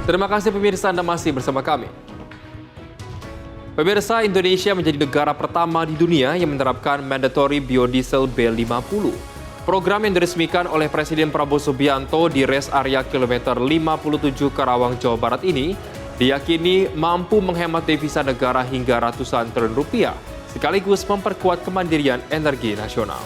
Terima kasih pemirsa Anda masih bersama kami. Pemirsa, Indonesia menjadi negara pertama di dunia yang menerapkan mandatory biodiesel B50. Program yang diresmikan oleh Presiden Prabowo Subianto di rest area kilometer 57 Karawang, Jawa Barat ini diyakini mampu menghemat devisa negara hingga ratusan triliun rupiah, sekaligus memperkuat kemandirian energi nasional.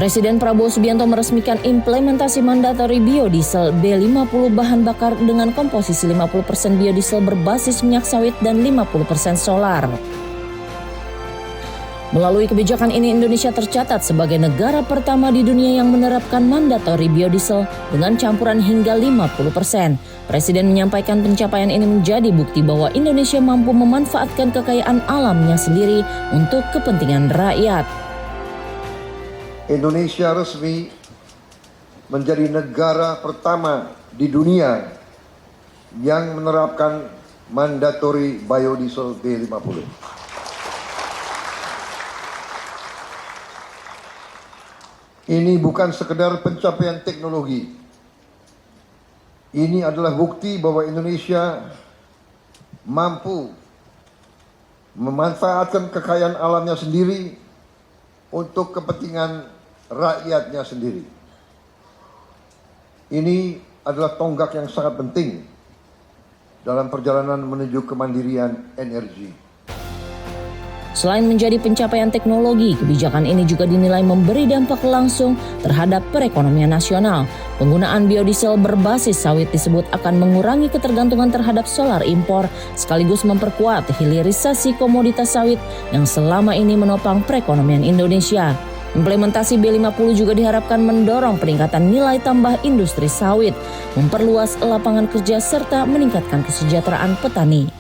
Presiden Prabowo Subianto meresmikan implementasi mandatori biodiesel B50 bahan bakar dengan komposisi 50% biodiesel berbasis minyak sawit dan 50% solar. Melalui kebijakan ini, Indonesia tercatat sebagai negara pertama di dunia yang menerapkan mandatori biodiesel dengan campuran hingga 50%. Presiden menyampaikan pencapaian ini menjadi bukti bahwa Indonesia mampu memanfaatkan kekayaan alamnya sendiri untuk kepentingan rakyat. Indonesia resmi menjadi negara pertama di dunia yang menerapkan mandatory biodiesel B50. Ini bukan sekedar pencapaian teknologi. Ini adalah bukti bahwa Indonesia mampu memanfaatkan kekayaan alamnya sendiri untuk kepentingan rakyatnya sendiri. Ini adalah tonggak yang sangat penting dalam perjalanan menuju kemandirian energi. Selain menjadi pencapaian teknologi, kebijakan ini juga dinilai memberi dampak langsung terhadap perekonomian nasional. Penggunaan biodiesel berbasis sawit disebut akan mengurangi ketergantungan terhadap solar impor, sekaligus memperkuat hilirisasi komoditas sawit yang selama ini menopang perekonomian Indonesia. Implementasi B50 juga diharapkan mendorong peningkatan nilai tambah industri sawit, memperluas lapangan kerja serta meningkatkan kesejahteraan petani.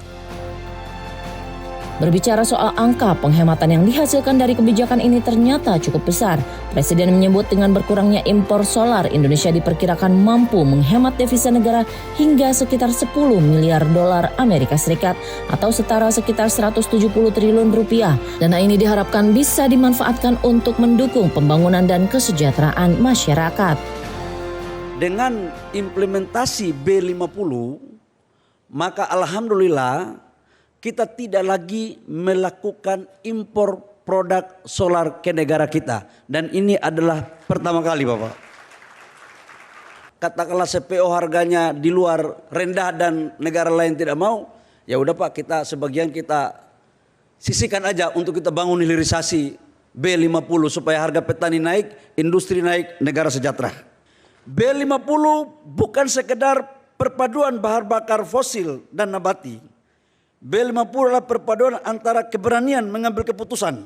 Berbicara soal angka, penghematan yang dihasilkan dari kebijakan ini ternyata cukup besar. Presiden menyebut dengan berkurangnya impor solar, Indonesia diperkirakan mampu menghemat devisa negara hingga sekitar 10 miliar dolar Amerika Serikat atau setara sekitar 170 triliun rupiah. Dana ini diharapkan bisa dimanfaatkan untuk mendukung pembangunan dan kesejahteraan masyarakat. Dengan implementasi B50, maka alhamdulillah kita tidak lagi melakukan impor produk solar ke negara kita. Dan ini adalah pertama kali, Bapak. Katakanlah CPO harganya di luar rendah dan negara lain tidak mau, ya udah Pak, kita sebagian kita sisihkan aja untuk kita bangun hilirisasi B50 supaya harga petani naik, industri naik, negara sejahtera. B50 bukan sekedar perpaduan bahan bakar fosil dan nabati. B50 adalah perpaduan antara keberanian mengambil keputusan,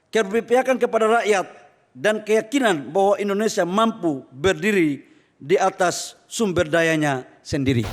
keberpihakan kepada rakyat, dan keyakinan bahwa Indonesia mampu berdiri di atas sumber dayanya sendiri.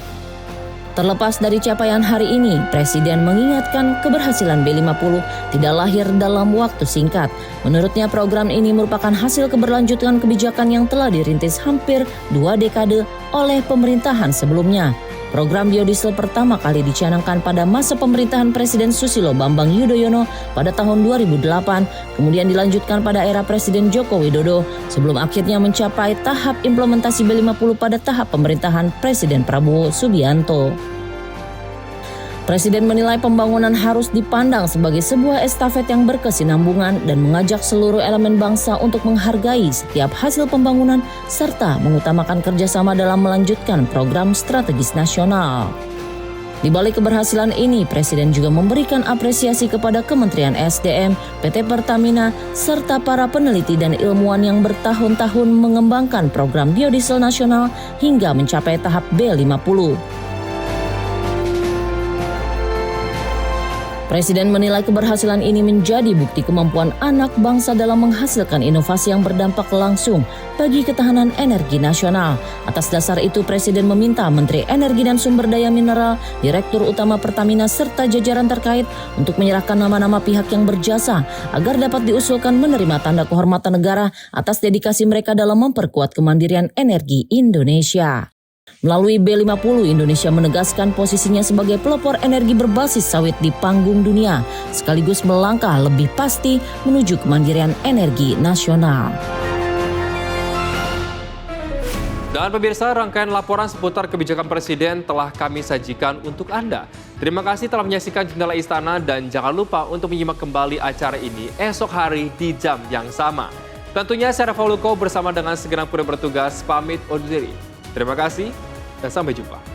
Terlepas dari capaian hari ini, Presiden mengingatkan keberhasilan B50 tidak lahir dalam waktu singkat. Menurutnya program ini merupakan hasil keberlanjutan kebijakan yang telah dirintis hampir 2 dekade oleh pemerintahan sebelumnya. Program biodiesel pertama kali dicanangkan pada masa pemerintahan Presiden Susilo Bambang Yudhoyono pada tahun 2008, kemudian dilanjutkan pada era Presiden Joko Widodo, sebelum akhirnya mencapai tahap implementasi B50 pada tahap pemerintahan Presiden Prabowo Subianto. Presiden menilai pembangunan harus dipandang sebagai sebuah estafet yang berkesinambungan dan mengajak seluruh elemen bangsa untuk menghargai setiap hasil pembangunan serta mengutamakan kerjasama dalam melanjutkan program strategis nasional. Di balik keberhasilan ini, Presiden juga memberikan apresiasi kepada Kementerian SDM, PT Pertamina, serta para peneliti dan ilmuwan yang bertahun-tahun mengembangkan program biodiesel nasional hingga mencapai tahap B50. Presiden menilai keberhasilan ini menjadi bukti kemampuan anak bangsa dalam menghasilkan inovasi yang berdampak langsung bagi ketahanan energi nasional. Atas dasar itu, Presiden meminta Menteri Energi dan Sumber Daya Mineral, Direktur Utama Pertamina serta jajaran terkait untuk menyerahkan nama-nama pihak yang berjasa agar dapat diusulkan menerima tanda kehormatan negara atas dedikasi mereka dalam memperkuat kemandirian energi Indonesia. Melalui B50, Indonesia menegaskan posisinya sebagai pelopor energi berbasis sawit di panggung dunia, sekaligus melangkah lebih pasti menuju kemandirian energi nasional. Dan pemirsa, rangkaian laporan seputar kebijakan Presiden telah kami sajikan untuk Anda. Terima kasih telah menyaksikan Jendela Istana dan jangan lupa untuk menyimak kembali acara ini esok hari di jam yang sama. Tentunya saya Rafa Luko bersama dengan segenap kru bertugas pamit undur diri. Terima kasih dan sampai jumpa.